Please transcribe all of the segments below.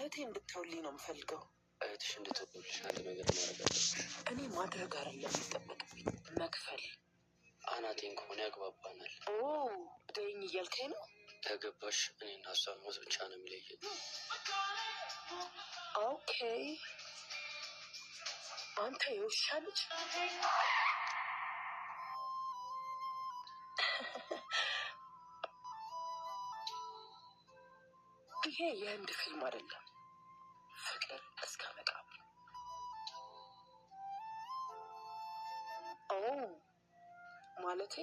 እህቴን እንድትተውልኝ ነው የምፈልገው። እህትሽ እንድትወልሽ አንድ ነገር ማድረግ አለብሽ። እኔ ማድረግ አይደለም የሚጠበቅብኝ መክፈል። አናቴን ከሆነ ያግባባናል። ደይኝ እያልከኝ ነው? ከገባሽ እኔና እሷን ሞት ብቻ ነው የሚለየን። ኦኬ አንተ የውሻ ልጅ። ይሄ የህንድ ፊልም አይደለም። ፍቅር እስከ መቃብር። ማለቴ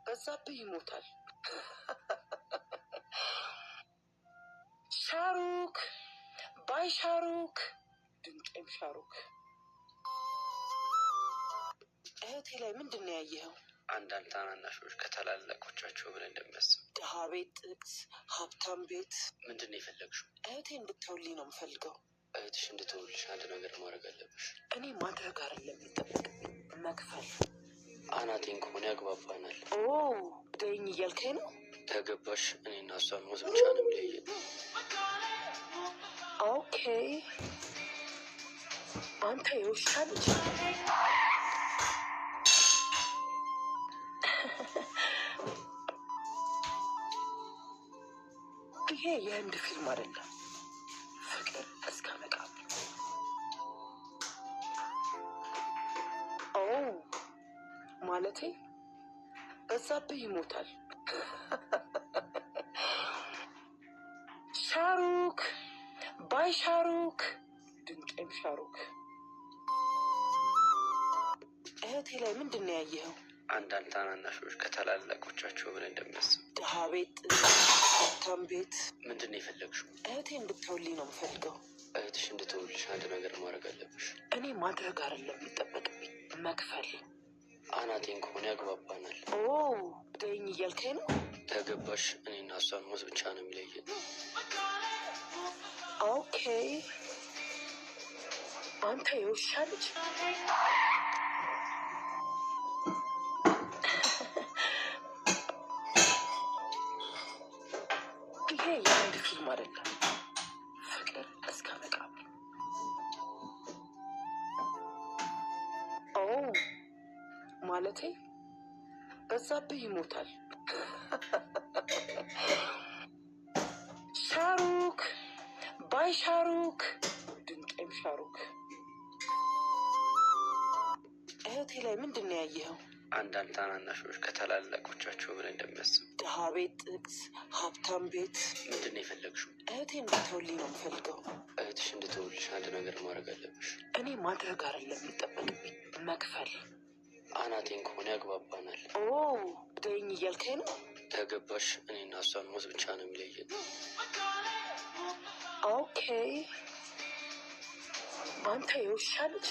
በዛብህ ይሞታል። ሻሩክ ባይ ሻሩክ፣ ድንቄም ሻሩክ። እህቴ ላይ ምንድን ነው ያየኸው? አንዳንድ ታናናሾች ከታላላቆቻቸው ብለን እንደሚያስብ ድሀ ቤት ጥቅስ፣ ሀብታም ቤት። ምንድን ነው የፈለግሽው? እህቴ እንድትተውልኝ ነው የምፈልገው። እህትሽ እንድትወልሽ አንድ ነገር ማድረግ አለብሽ። እኔ ማድረግ አይደለም የሚጠበቅብኝ መክፈል። አናቴን ከሆነ ያግባባናል። ደይኝ እያልከኝ ነው? ከገባሽ እኔና እሷን ሞት ብቻ ነው የሚለየን። ኦኬ አንተ የውሻ ልጅ። ይሄ የህንድ ፊልም አይደለም። ፍቅር እስከ መቃብር። ማለቴ በዛብህ ይሞታል። ሻሩክ ባይ ሻሩክ፣ ድንቄም ሻሩክ። እህቴ ላይ ምንድን ነው ያየኸው? አንዳንድ ታናናሾች ከታላላቆቻቸው ብለን እንደሚያስብ ድሀ ቤት ሀብታም ቤት። ምንድን ነው የፈለግሽው? እህቴ እንድትተውልኝ ነው የምፈልገው። እህትሽ እንድትወልሽ አንድ ነገር ማድረግ አለብሽ። እኔ ማድረግ አይደለም የሚጠበቅብኝ መክፈል። አናቴን ከሆነ ያግባባናል። ደይኝ እያልከኝ ነው? ከገባሽ እኔና እሷን ሞት ብቻ ነው የሚለየን። ኦኬ አንተ የውሻ ልጅ። ይሄ የህንድ ፊልም አይደለም። ፍቅር እስከ መቃብር። ማለቴ በዛብህ ይሞታል። ሻሩክ ባይ ሻሩክ፣ ድንቄም ሻሩክ። እህቴ ላይ ምንድን ነው ያየኸው? አንዳንድ ታናናሾች ከታላላቆቻቸው ብለን እንደሚያስብ ድሀ ቤት ጥቅስ፣ ሀብታም ቤት። ምንድን ነው የፈለግሽው? እህቴ እንድትተውልኝ ነው የምፈልገው። እህትሽ እንድትወልሽ አንድ ነገር ማድረግ አለብሽ። እኔ ማድረግ አይደለም የሚጠበቅብኝ መክፈል። አናቴን ከሆነ ያግባባናል። ደይኝ እያልከኝ ነው? ከገባሽ እኔና እሷን ሞት ብቻ ነው የሚለየን። ኦኬ አንተ የውሻ ልጅ።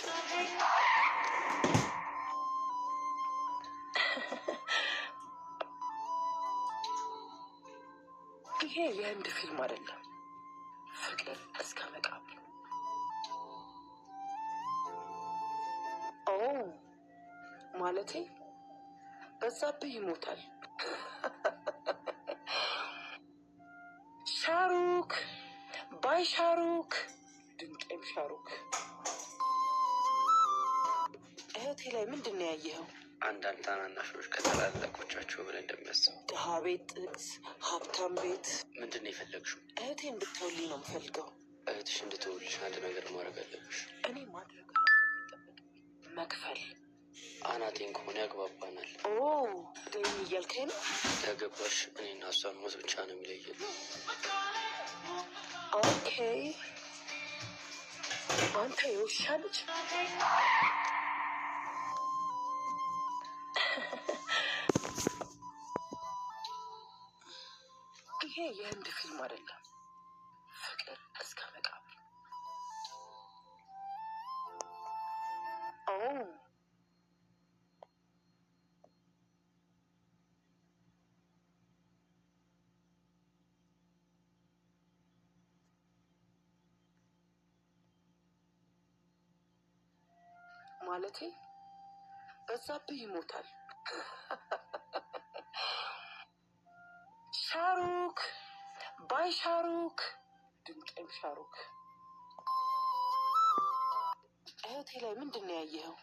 ይሄ የህንድ ፊልም አይደለም። ፍቅር እስከ መቃብር። ማለቴ በዛብህ ይሞታል። ሻሩክ ባይ ሻሩክ፣ ድንቄም ሻሩክ። እህቴ ላይ ምንድን ነው ያየኸው? አንዳንድ ታናናሾች ከታላላቆቻቸው ብለን እንደሚያስብ ድሀ ቤት ጥቅስ፣ ሀብታም ቤት። ምንድን ነው የፈለግሽው? እህቴ እንድትተውልኝ ነው የምፈልገው። እህትሽ እንድትወልሽ አንድ ነገር ማድረግ አለብሽ። እኔ ማድረግ አይደለም መክፈል። አናቴን ከሆነ ያግባባናል። ደይኝ እያልከኝ ነው? ከገባሽ እኔና እሷን ሞት ብቻ ነው የሚለየን። ኦኬ አንተ የውሻ ልጅ። ይሄ የህንድ ፊልም አይደለም። ፍቅር እስከ መቃብር። ማለቴ በዛብህ ይሞታል። ሻሩክ ባይ ሻሩክ፣ ድንቄም ሻሩክ። ሻሩክ፣ እህቴ ላይ ምንድን ነው ያየኸው?